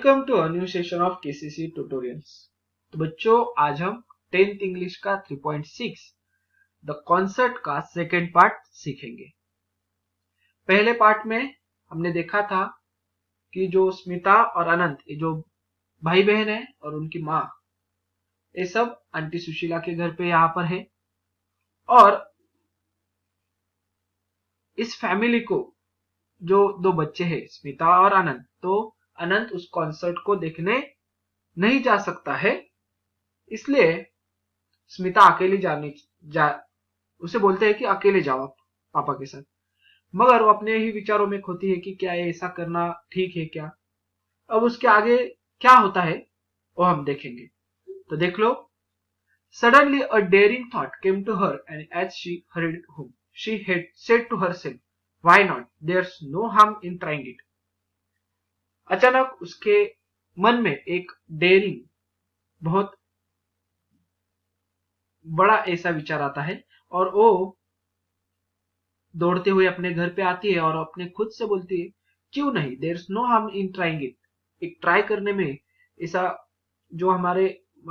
Welcome to a new session of KCC tutorials. तो बच्चों, आज हम 10th इंग्लिश का 3.6 द कॉन्सर्ट का सेकेंड पार्ट सीखेंगे। पहले पार्ट में हमने देखा था कि जो स्मिता और अनंत, ये जो भाई बहन है और उनकी माँ, ये सब आंटी सुशीला के घर पे यहाँ पर है और इस फैमिली को जो दो बच्चे हैं स्मिता और अनंत, तो अनंत उस कॉन्सर्ट को देखने नहीं जा सकता है, इसलिए स्मिता अकेली उसे बोलते हैं कि अकेले जाओ आप पापा के साथ। मगर वो अपने ही विचारों में खोती है कि क्या ऐसा करना ठीक है क्या। अब उसके आगे क्या होता है वो हम देखेंगे, तो देख लो। Suddenly a daring thought came to her, and as she hurried home, she had said to herself, "Why not? There's no harm in trying it." अचानक उसके मन में एक डेयरिंग, बहुत बड़ा ऐसा विचार आता है और वो दौड़ते हुए अपने घर पे आती है और अपने खुद से बोलती है, क्यों नहीं, there is no harm in trying it. एक ट्राई करने में, ऐसा जो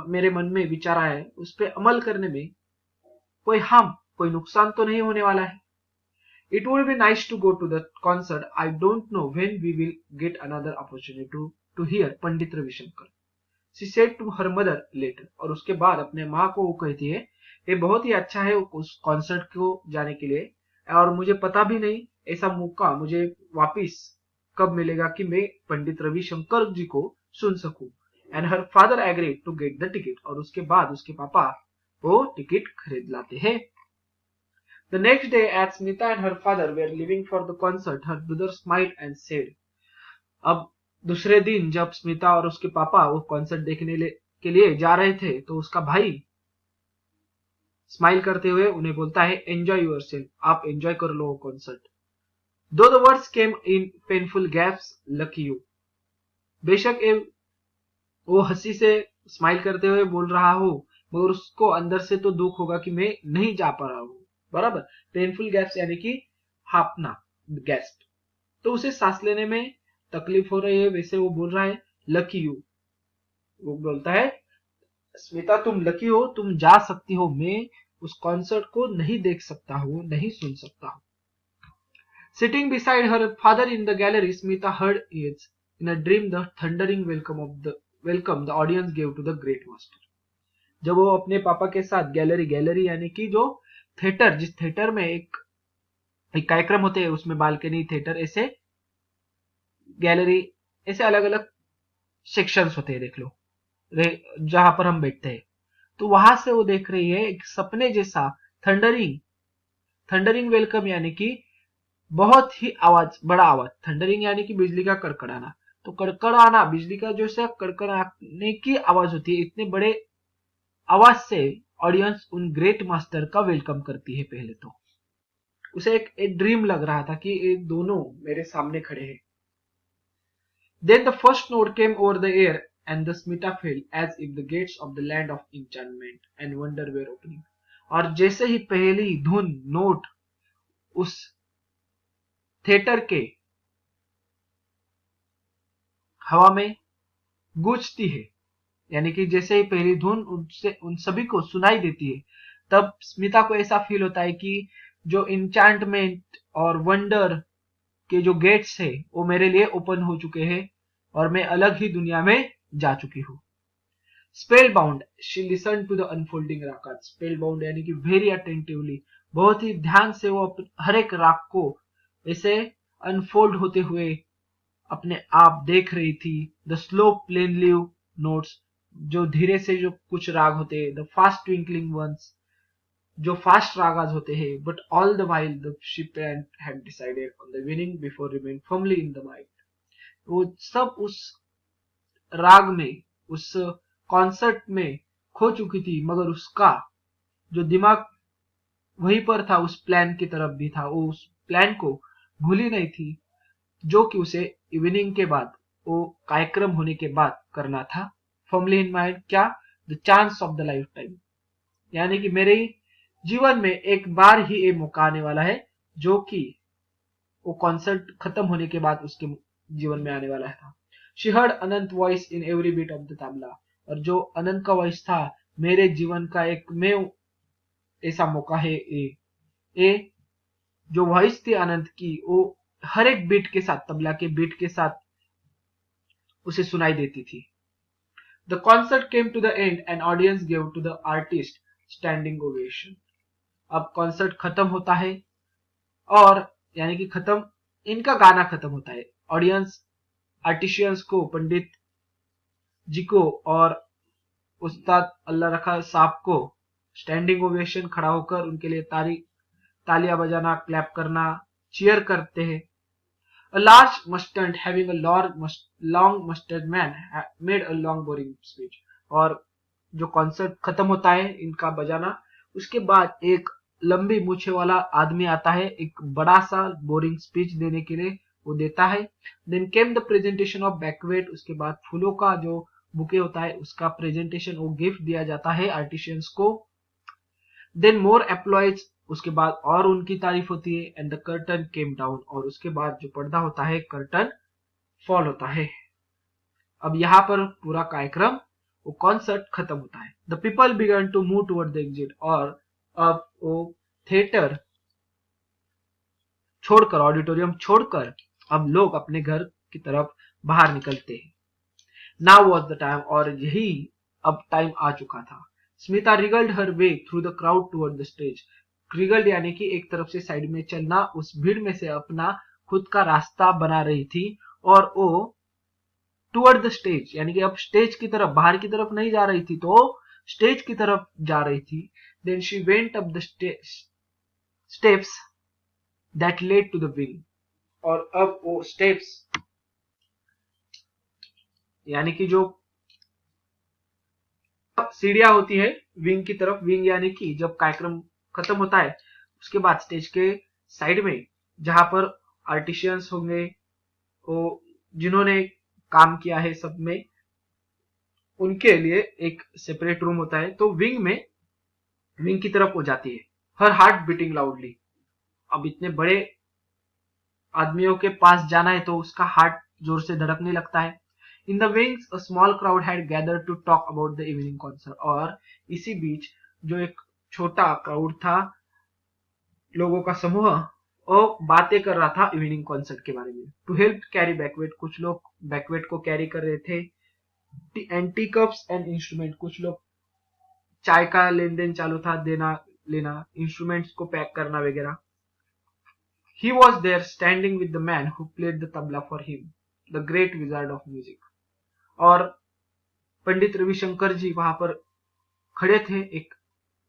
मेरे मन में विचार आया है उस पर अमल करने में कोई नुकसान तो नहीं होने वाला है। It would be nice to go to the concert. I don't know when we will get another opportunity to hear Pandit Ravishankar. She said to her mother later. और उसके बाद अपने माँ को वो कहती है, ये बहुत ही अच्छा है उस कॉन्सर्ट को जाने के लिए, और मुझे पता भी नहीं ऐसा मौका मुझे वापिस कब मिलेगा कि मैं पंडित रविशंकर जी को सुन सकूं। And her father agreed to get the ticket. और उसके बाद उसके पापा वो टिकट खरीद लाते हैं। The next day, as Smita and her father were leaving for the concert, her brother smiled and said, अब दूसरे दिन जब स्मिता और उसके पापा वो कॉन्सर्ट देखने के लिए जा रहे थे, तो उसका भाई स्माइल करते हुए उन्हें बोलता है, एंजॉय योरसेल्फ, आप एंजॉय कर लो कॉन्सर्ट। दो the words came in painful gaps, lucky you. बेशक वो हंसी से स्माइल करते हुए बोल रहा हो, मगर उसको अंदर से तो दुख होगा कि मैं नहीं जा पा रहा हूं। बराबर, पेनफुल गैप्स यानी कि हापना, गैस्प। तो उसे सांस लेने में तकलीफ हो रही है, वैसे वो बोल रहा है लकी यू। वो बोलता है, स्मिता तुम लकी हो, तुम जा सकती हो, मैं उस कॉन्सर्ट को नहीं देख सकता हूँ, नहीं सुन सकता हूँ। Sitting beside her father in the gallery, Smita heard as in a dream the thundering welcome the audience gave to the great master. जब वो अपने पापा के साथ गैलरी यानी कि जो थिएटर, जिस थिएटर में एक कार्यक्रम होते हैं, उसमें बालकनी, थिएटर, ऐसे गैलरी, ऐसे अलग अलग सेक्शंस होते हैं, देख लो, जहां पर हम बैठते हैं। तो वहां से वो देख रही है एक सपने जैसा थंडरिंग वेलकम, यानी कि बहुत ही बड़ा आवाज। थंडरिंग यानी कि बिजली का कड़कड़ाना। तो कड़कड़ाना, बिजली का जो से कड़कड़ाने की आवाज होती है, इतने बड़े आवाज से ऑडियंस उन ग्रेट मास्टर का वेलकम करती है। पहले तो उसे एक ड्रीम लग रहा था कि ये दोनों मेरे सामने खड़े हैं। Then the first note came over the air, and the Smita felt as if the gates of the land of enchantment and wonder were opening. और जैसे ही पहली धुन, नोट उस थिएटर के हवा में गूंजती है, यानी कि जैसे ही पहली धुन उन सभी को सुनाई देती है, तब स्मिता को ऐसा फील होता है कि जो इंचैंटमेंट और वंडर के जो गेट्स है वो मेरे लिए ओपन हो चुके हैं और मैं अलग ही दुनिया में जा चुकी हूँ। Spellbound, she listen to the unfolding raga. Spellbound यानी कि वेरी अटेंटिवली, बहुत ही ध्यान से वो हर एक राग को ऐसे अनफोल्ड होते हुए अपने आप देख रही थी। द स्लो प्लेनली नोट्स, जो धीरे से जो कुछ राग होते हैं, द फास्ट ट्विंकलिंग वंस, जो फास्ट रागाज होते हैं। But all the while the ship had decided on the winning before remain firmly in the mind. वो सब उस राग में, उस कॉन्सर्ट में खो चुकी थी, मगर उसका जो दिमाग वहीं पर था, उस प्लान की तरफ भी था। वो उस प्लान को भूली नहीं थी, जो कि उसे इवनिंग के बाद, वो कार्यक्रम होने के बाद करना था। फर्मली इन माइंड, क्या? The chance of the life time, यानी कि मेरे जीवन में एक बार ही ये मौका आने वाला है, जो कि वो कॉन्सर्ट खत्म होने के बाद उसके जीवन में आने वाला था। She heard Anant voice in every beat of the tabla, और जो अनंत का वॉइस था, मेरे जीवन का एक में ऐसा मौका है ये जो वॉइस थी अनंत की, वो हर एक बीट के साथ, तबला के बीट के साथ उसे सुनाई देती थी। The concert came to the end and audience give to the artist standing ovation. अब कॉन्सर्ट खत्म होता है, और यानी कि खत्म, इनका गाना खत्म होता है, ऑडियंस आर्टिशियंस को, पंडित जी को और उस्ताद अल्लाह रखा साहब को स्टैंडिंग ओवेशन, खड़ा होकर उनके लिए तालियां बजाना, क्लैप करना, चीयर करते हैं। A large mustard having a long mustard man made a long boring speech। और जो कॉन्सर्ट खत्म होता है इनका बजाना, उसके बाद एक लंबी मूछे वाला आदमी आता है, एक बड़ा सा बोरिंग स्पीच देने के लिए वो देता है। Then came the presentation of bouquet. उसके बाद फूलों का जो बुके होता है उसका प्रेजेंटेशन, वो गिफ्ट दिया जाता है आर्टिशियंस को। देन मोर एप्लॉयज। उसके बाद और उनकी तारीफ होती है। And the curtain came down. और उसके बाद जो पर्दा होता है, कर्टन फॉल होता है। अब यहाँ पर पूरा कार्यक्रम, वो कॉन्सर्ट खत्म होता है। The people began to move toward the exit. और अब वो थिएटर छोड़कर, ऑडिटोरियम छोड़कर, अब लोग अपने घर की तरफ बाहर निकलते हैं। Now was the time. और यही अब टाइम आ चुका था। स्मिता रिगल्ड हर way through the crowd toward the stage. रिगल्ड यानी कि एक तरफ से साइड में चलना, उस भीड़ में से अपना खुद का रास्ता बना रही थी। और वो टुवर्ड द स्टेज यानी कि अब स्टेज की तरफ, बाहर की तरफ नहीं जा रही थी, तो स्टेज की तरफ जा रही थी। Then she went up the steps that led to the wing. और अब वो स्टेप्स यानी कि जो सीढ़ियां होती है विंग की तरफ, विंग यानी कि जब कार्यक्रम खत्म होता है उसके बाद स्टेज के साइड में जहां पर आर्टिशियंस होंगे, वो जिन्होंने काम किया है सब में, उनके लिए एक सेपरेट रूम होता है। तो विंग की तरफ हो जाती है। Her heart beating loudly. अब इतने बड़े आदमियों के पास जाना है तो उसका हार्ट जोर से धड़कने लगता है। In the wings a small crowd had gathered to talk about the evening concert. और इसी बीच जो एक छोटा क्राउड था, लोगों का समूह, वो बातें कर रहा था इवनिंग कॉन्सर्ट के बारे में। To help carry bouquet. कुछ लोग बैकवेट को कैरी कर रहे थे। And tea cups and instrument. कुछ लोग चाय का लेन देन चालू था, देना लेना, इंस्ट्रूमेंट्स को पैक करना वगैरह। He was there standing with the man who played the tabla for him, the great wizard of music। और पंडित रविशंकर जी वहां पर खड़े थे, एक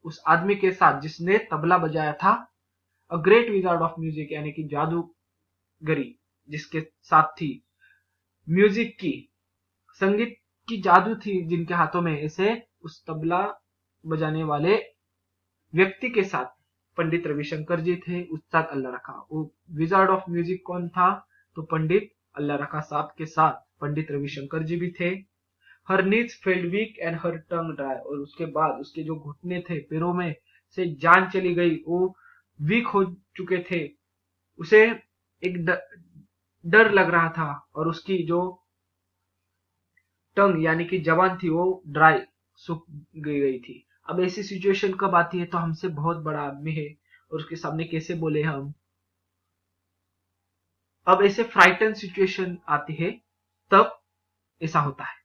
उस आदमी के साथ जिसने तबला बजाया था। A great wizard of music यानी कि जादूगरी जिसके साथ थी, म्यूजिक की, संगीत की जादू थी जिनके हाथों में, ऐसे उस तबला बजाने वाले व्यक्ति के साथ पंडित रविशंकर जी थे, उस्ताद अल्लाह रखा। वो विजार्ड ऑफ म्यूजिक कौन था? तो पंडित अल्लाह रखा साहब के साथ पंडित रविशंकर जी भी थे। Her knees felt weak and her tongue dry. और उसके बाद उसके जो घुटने थे, पैरों में से जान चली गई, वो वीक हो चुके थे, उसे एक डर लग रहा था। और उसकी जो टंग यानी कि जबान थी वो ड्राई, सूख गई थी। अब ऐसी सिचुएशन कब आती है? तो हमसे बहुत बड़ा आदमी है और उसके सामने कैसे बोले हम। अब ऐसे फ्राइटन सिचुएशन आती है, तब ऐसा होता है।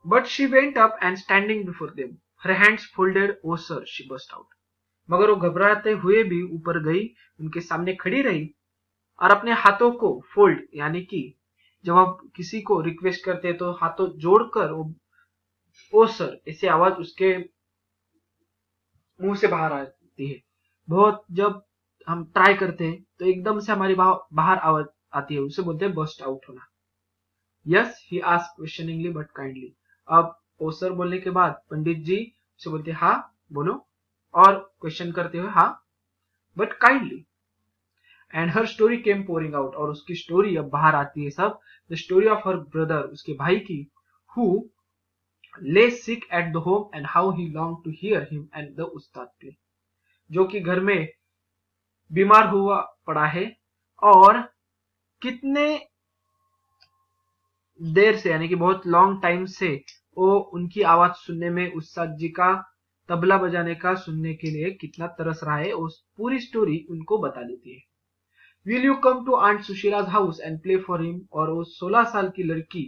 But she went up and standing before them, her hands folded, O sir, she burst out. मगर वो घबराते हुए भी ऊपर गई, उनके सामने खड़ी रही और अपने हाथों को फोल्ड यानी कि जब आप किसी को रिक्वेस्ट करते हैं तो हाथों जोड़कर ओ सर ऐसी आवाज उसके मुंह से बाहर आती है। बहुत जब हम ट्राई करते हैं तो एकदम से हमारी बाहर आवाज आती है, उसे बोलते हैं बस्ट आउट होना। Yes, he asked questioningly but kindly. अब ओ सर बोलने के बाद पंडित जी उसे बोलते हैं हाँ बोलो, और क्वेश्चन करते हुए हाँ but kindly. And her story came pouring out. और उसकी स्टोरी अब बाहर आती है सब। The story of her brother, उसके भाई की, who lay sick at the home and how he longed to hear him and the ustad play. जो कि घर में बीमार हुआ पड़ा है और कितने देर से यानी कि बहुत लॉन्ग टाइम से वो उनकी आवाज सुनने में, उस्ताद जी का तबला बजाने का सुनने के लिए कितना तरस रहा है, उस पूरी स्टोरी उनको बता देती है। Will you come to aunt Sushila's house and play for him? और वो 16 साल की लड़की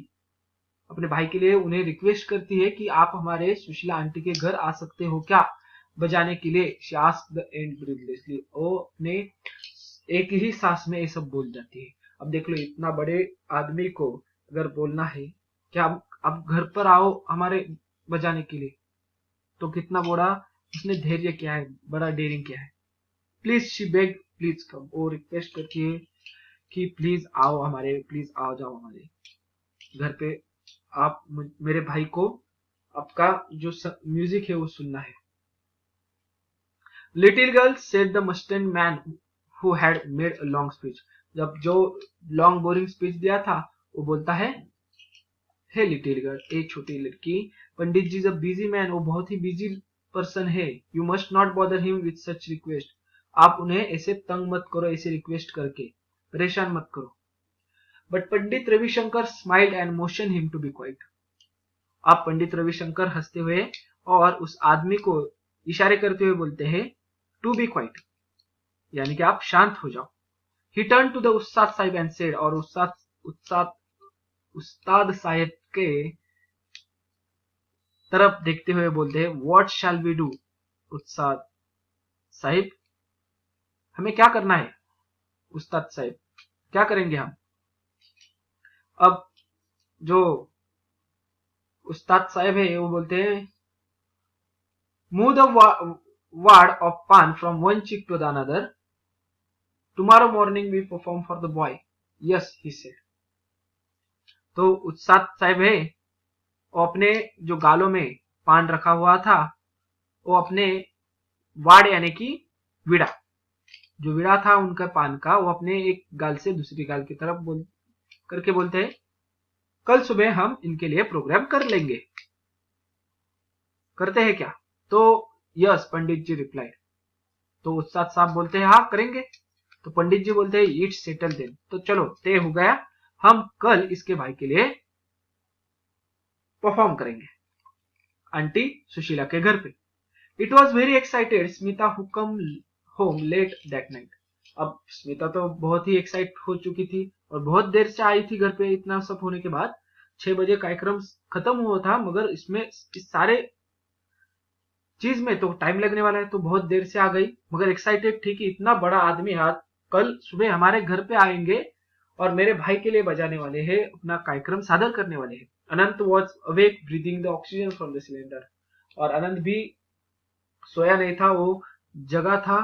अपने भाई के लिए उन्हें रिक्वेस्ट करती है कि आप हमारे सुशीला आंटी के घर आ सकते हो क्या बजाने के लिए। शी आस्क्ड द एंड ब्रीथलेसली, वो अपने एक ही सांस में ये सब बोल जाती है। अब देख लो, इतना बड़े आदमी को अगर बोलना है कि आप घर पर आओ हमारे बजाने के लिए, तो कितना बड़ा उसने धैर्य किया है, बड़ा डेयरिंग किया है। Please she beg, please come, वो रिक्वेस्ट करती है कि प्लीज आओ हमारे, प्लीज आ जाओ हमारे घर पे, आप मेरे भाई को आपका जो म्यूजिक है वो सुनना है। Little girl said the moustached man who had made a long speech. जब जो लॉन्ग बोरिंग स्पीच दिया था, वो बोलता है, हे लिटिल गर्ल, ए छोटी लड़की, पंडित जी इज अ बिजी मैन, वो बहुत ही बिजी पर्सन है, you must not bother him with such request. आप उन्हें ऐसे तंग मत करो, ऐसे रिक्वेस्ट करके परेशान मत करो। But Pandit Ravishankar smiled and motion him to be quiet. आप पंडित रविशंकर हंसते हुए और उस आदमी को इशारे करते हुए बोलते हैं, टू बी क्वाइट, यानी कि आप शांत हो जाओ। ही turn to the Ustad Sahib and said, और उस्ताद साहिब के तरफ देखते हुए बोलते हैं, व्हाट शैल वी डू उस्ताद साहिब, हमें क्या करना है उस्ताद साहिब, क्या करेंगे हम। अब जो उस्ताद साहिब है वो बोलते हैं, move the wad of pan from one cheek to the another. Tomorrow morning we perform for the boy. Yes, he said. तो उस्ताद साहिब है, वो अपने जो गालों में पान रखा हुआ था, वो अपने वाड़ यानी कि विड़ा, जो विड़ा था उनका पान का, वो अपने एक गाल से दूसरी गाल की तरफ करके बोलते हैं, कल सुबह हम इनके लिए प्रोग्राम कर लेंगे, करते हैं क्या? तो यस, पंडित जी रिप्लाइड। तो उस्ताद साहब बोलते हैं, हाँ करेंगे। तो पंडित जी बोलते हैं, इट्स सेटल देन, तो चलो तय हो गया, हम कल इसके भाई के लिए परफॉर्म करेंगे आंटी सुशीला के घर पे। It was very excited Smita who come home let that night. अब स्मिता तो बहुत ही एक्साइट हो चुकी थी और बहुत देर से आई थी घर पे। इतना सब होने के बाद 6 बजे कार्यक्रम खत्म हुआ था, मगर इसमें इस सारे चीज में तो टाइम लगने वाला है, तो बहुत देर से आ गई, मगर एक्साइटेड थी कि इतना बड़ा आदमी आज कल सुबह हमारे घर पे आएंगे और मेरे भाई के लिए बजाने वाले हैं, अपना कार्यक्रम सादर करने वाले हैं। Anant was awake breathing the oxygen from the cylinder, और अनंत भी सोया नहीं था, वो जगा था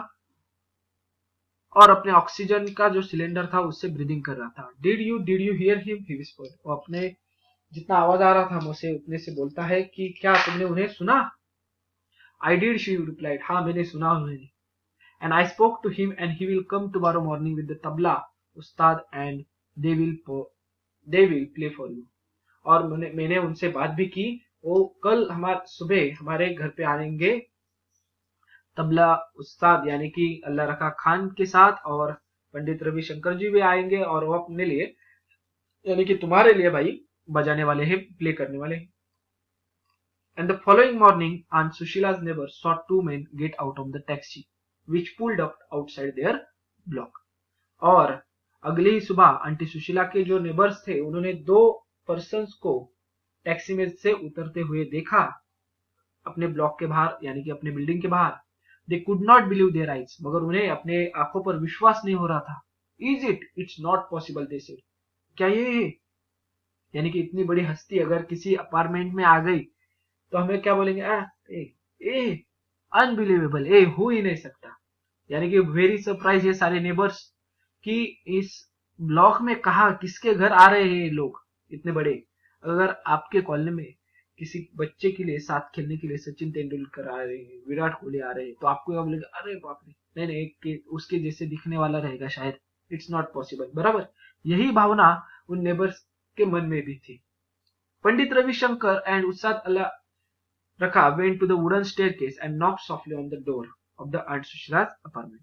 और अपने ऑक्सीजन का जो सिलेंडर था उससे ब्रीदिंग कर रहा था। Did you hear him, he whispered. वो अपने जितना आवाज आ रहा था मुझसे उतने से बोलता है कि क्या तुमने उन्हें सुना? आई डिड, शी रिप्लाइड, हाँ मैंने सुना उन्हें। And I spoke to him and he will come tomorrow morning with the tabla ustad and they will play for you. और मैंने उनसे बात भी की, वो कल हमारे सुबह हमारे घर पे आएंगे तबला उस्ताद यानी कि अल्लाह रखा खान के साथ, और पंडित रविशंकर जी भी आएंगे और वो अपने लिए यानी कि तुम्हारे लिए भाई बजाने वाले हैं, प्ले करने वाले हैं। And the following morning, Aunt Sushila's neighbor saw two men get out of the taxi, which pulled up outside their block. और अगली ही सुबह आंटी सुशीला के जो नेबर्स थे, उन्होंने 2 पर्सन्स को टैक्सी में से उतरते हुए देखा अपने ब्लॉक के बाहर, यानी कि अपने बिल्डिंग के बाहर। They could not believe their eyes, मगर उन्हें अपने आंखों पर विश्वास नहीं हो रहा था। Is it, it's not possible, they said, क्या ये है? यानी कि इतनी बड़ी हस्ती अगर किसी अपार्टमेंट में आ गई तो हमें क्या बोलेंगे, अनबिलीवेबल, ए हो ही नहीं सकता। यानी कि वेरी सरप्राइज है सारे नेबर्स कि इस ब्लॉक में कहा किसके घर आ रहे हैं लोग इतने बड़े। अगर आपके कॉलोनी में किसी बच्चे के लिए साथ खेलने के लिए सचिन तेंदुलकर आ रहे हैं, विराट कोहली आ रहे हैं, तो आपको क्या बोलेगा, अरे बाप रे, नहीं नहीं, एक उसके जैसे दिखने वाला रहेगा शायद, इट्स नॉट पॉसिबल। बराबर यही भावना उन नेबर्स के मन में भी थी। Pandit Ravishankar and Ustad Allah Rakha went to the wooden staircase and knocked softly on the door of the Aunt Sushila's apartment.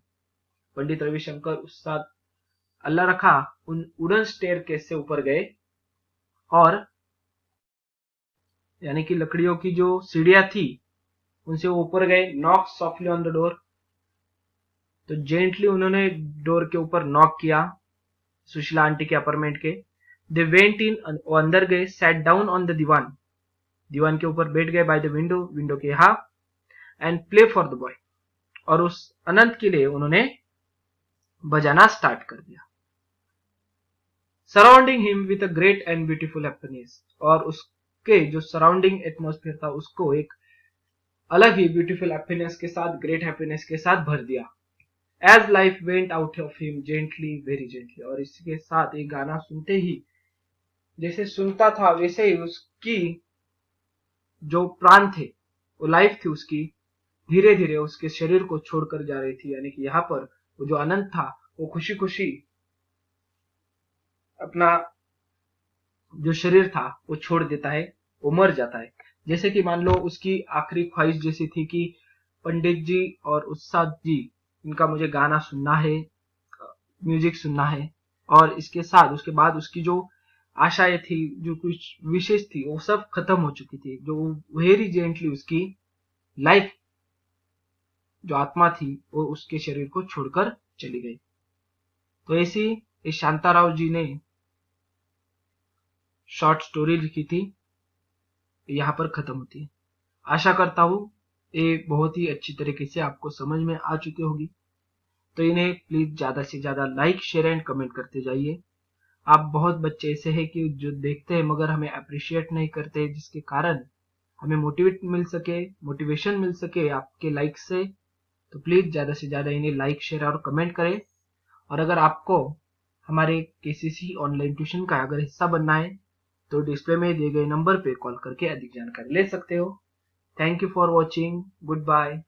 Pandit Ravishankar उस्ताद अल्लाह रखा उन वुडन स्टेयरकेस से ऊपर गए और यानी कि लकड़ियों की जो सीढ़ियां थी उनसे वो ऊपर गए, knock softly on the door. तो जेंटली उन्होंने डोर के ऊपर नॉक किया सुशीला आंटी के अपार्टमेंट के। दे वेंट इन, वो अंदर गए, सैट डाउन ऑन द दीवान, दीवान के ऊपर बैठ गए, बाय द विंडो, विंडो के यहाँ, and play for the boy, और उस अनंत के लिए उन्होंने बजाना स्टार्ट कर दिया। Surrounding him with a great and beautiful happiness, और उसके जो सराउंडिंग एटमोस्फेयर था उसको एक अलग ही ब्यूटीफुल हैप्पीनेस के साथ, ग्रेट हैप्पीनेस के साथ भर दिया। As life went out of him gently, very gently, और इसके साथ एक गाना सुनते ही, जैसे सुनता था वैसे ही उसकी जो प्राण थे, वो लाइफ थी उसकी, धीरे धीरे उसके शरीर को छोड़कर जा रही थी। यानी कि यहाँ पर वो जो अनंत था वो खुशी खुशी अपना जो शरीर था वो छोड़ देता है, वो मर जाता है। जैसे कि मान लो उसकी आखिरी ख्वाहिश जैसी थी कि पंडित जी और उस्ताद जी, इनका मुझे गाना सुनना है, म्यूजिक सुनना है, और इसके साथ उसके बाद उसकी जो आशाएं थी, जो कुछ विशेष थी, वो सब खत्म हो चुकी थी। जो वेरी जेंटली उसकी लाइफ, जो आत्मा थी, वो उसके शरीर को छोड़कर चली गई। तो ऐसी इस शांताराव जी ने शॉर्ट स्टोरी लिखी थी, यहाँ पर खत्म होती है। आशा करता हूँ ये बहुत ही अच्छी तरीके से आपको समझ में आ चुकी होगी। तो इन्हें प्लीज ज्यादा से ज्यादा लाइक, शेयर एंड कमेंट करते जाइए। आप बहुत बच्चे ऐसे हैं कि जो देखते हैं मगर हमें अप्रिशिएट नहीं करते, जिसके कारण हमें मोटिवेशन मिल सके आपके लाइक से। तो प्लीज ज्यादा से ज्यादा इन्हें लाइक, शेयर और कमेंट करें। और अगर आपको हमारे केसीसी ऑनलाइन ट्यूशन का अगर हिस्सा बनना है तो डिस्प्ले में दिए गए नंबर पे कॉल करके अधिक जानकारी ले सकते हो। Thank you for watching, good bye.